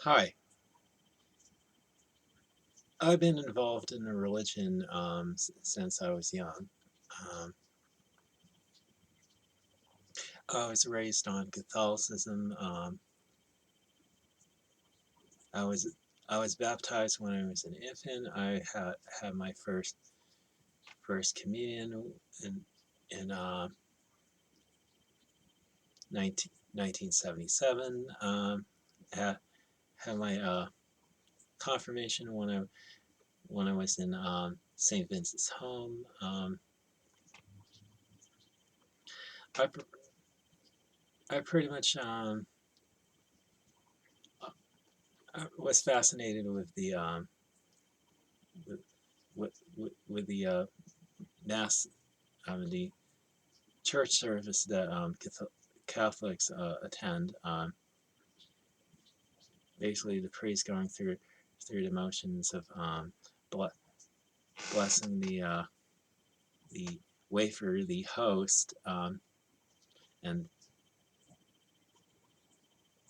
Hi. I've been involved in a religion since I was young. Um, I was raised on Catholicism. I was I was baptized when I was an infant. I had my first communion in 1977. Had my confirmation when I was in St. Vincent's Home. I I pretty much I was fascinated with with the mass, the church service that Catholics attend. Basically, the priest going through the motions of ble- blessing the wafer, the host, and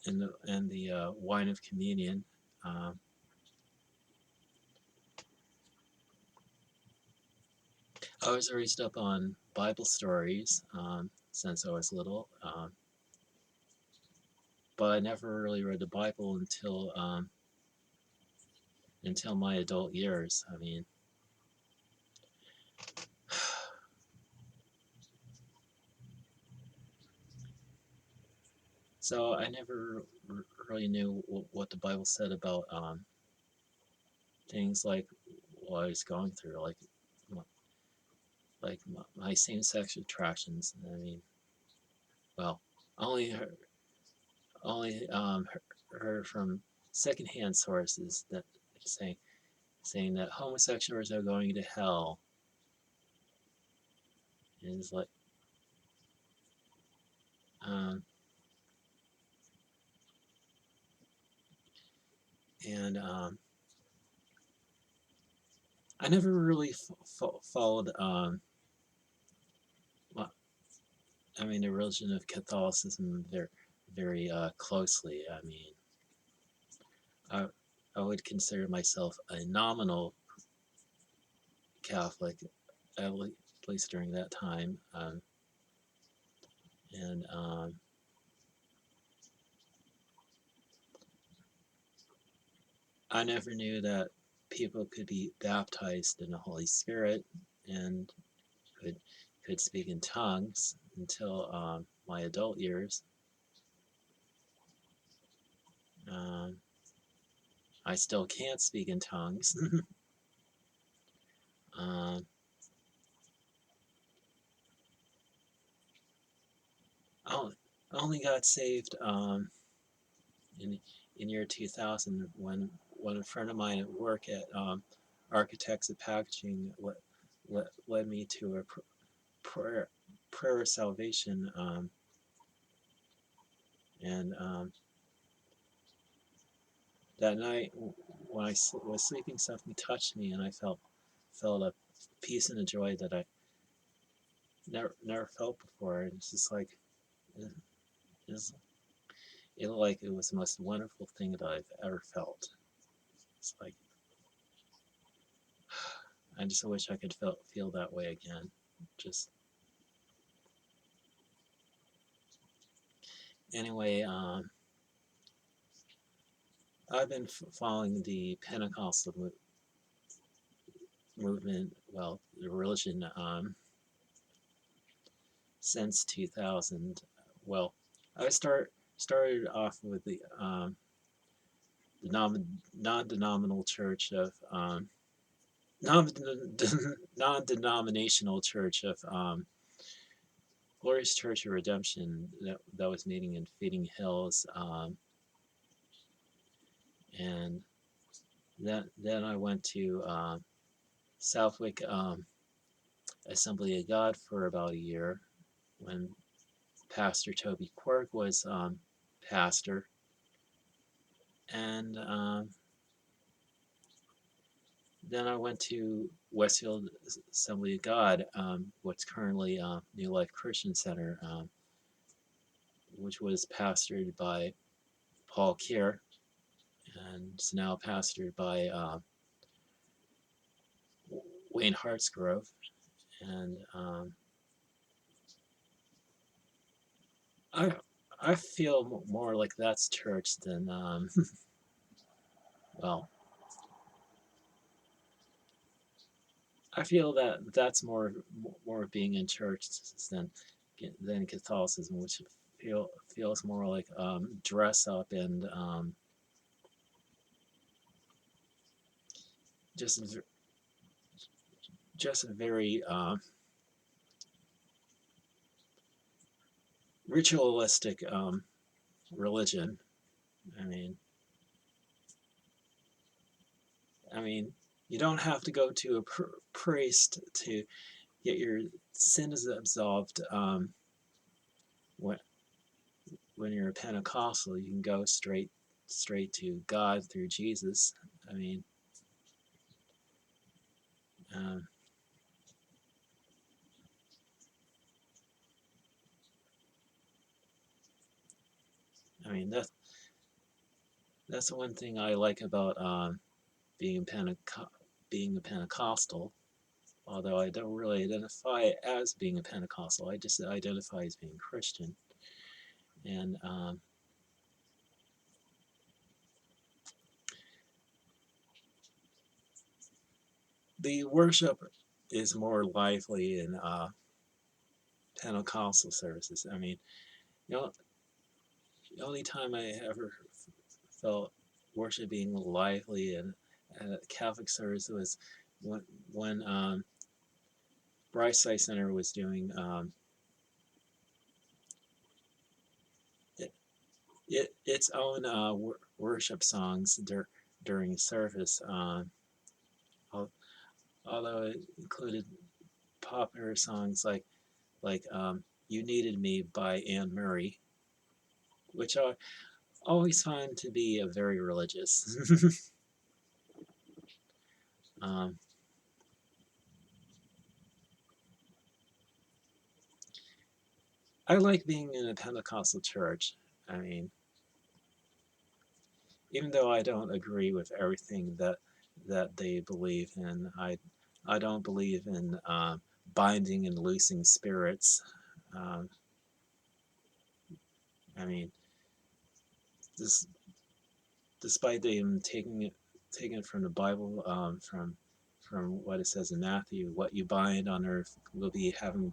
the wine of communion. Um, I was raised up on Bible stories since I was little, but I never really read the Bible until my adult years. I mean, so I never really knew what the Bible said about things like what I was going through, like my same-sex attractions. I mean, well, only heard, only heard from secondhand sources that saying saying that homosexuals are going to hell, and it's like, um, and I never really followed. I mean, the religion of Catholicism very closely. I mean, I I would consider myself a nominal Catholic, at least during that time, and I never knew that people could be baptized in the Holy Spirit and could could speak in tongues until my adult years. Um, I still can't speak in tongues. um, I only got saved in year 2000 when a friend of mine at work at Architects of Packaging led me to a prayer prayer of salvation, and that night when I was sleeping, something touched me, and I felt a peace and a joy that I never felt before. And it's just like it, it's, it like it was the most wonderful thing that I've ever felt. It's like I just wish I could feel that way again. Just anyway, I've been following the Pentecostal movement, well, the religion, since 2000. Well, I started off with the non-denominational church of non non-denominational church of Glorious Church of Redemption that was meeting in Feeding Hills, and then I went to Southwick Assembly of God for about a year when Pastor Toby Quirk was pastor, and then I went to Westfield Assembly of God, what's currently New Life Christian Center, which was pastored by Paul Keir, and it's now pastored by Wayne Hartsgrove. And I I feel more like that's church than well, I feel that that's more being in church than than Catholicism, which feels more like dress up and just just a very ritualistic religion. I mean, I mean, you don't have to go to a priest to get your sins absolved. When when you're a Pentecostal, you can go straight to God through Jesus. I mean, um, I mean that's one thing I like about being being a Pentecostal. Although I don't really identify as being a Pentecostal, I just identify as being Christian. And the worship is more lively in Pentecostal services. I mean, you know, the only time I ever felt worship being lively in a Catholic service was when Brightside Center was doing it, its own worship songs during service. Although it included popular songs like "You Needed Me" by Anne Murray, which I always find to be a very religious. um, I like being in a Pentecostal church. I mean, even though I don't agree with everything that they believe in, I don't believe in binding and loosing spirits. Um, I mean, this, despite them taking it from the Bible, from what it says in Matthew, what you bind on earth will be having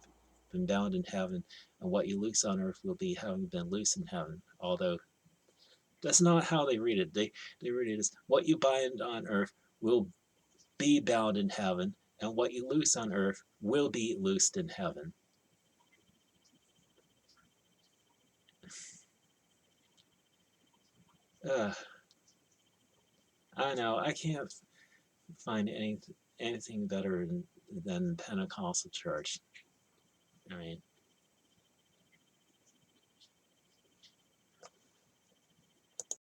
been bound in heaven, and what you loose on earth will be having been loose in heaven. Although that's not how they read it. They read it as what you bind on earth will be bound in heaven, and what you loose on earth will be loosed in heaven. Uh, I know I can't find anything better than Pentecostal church. I mean,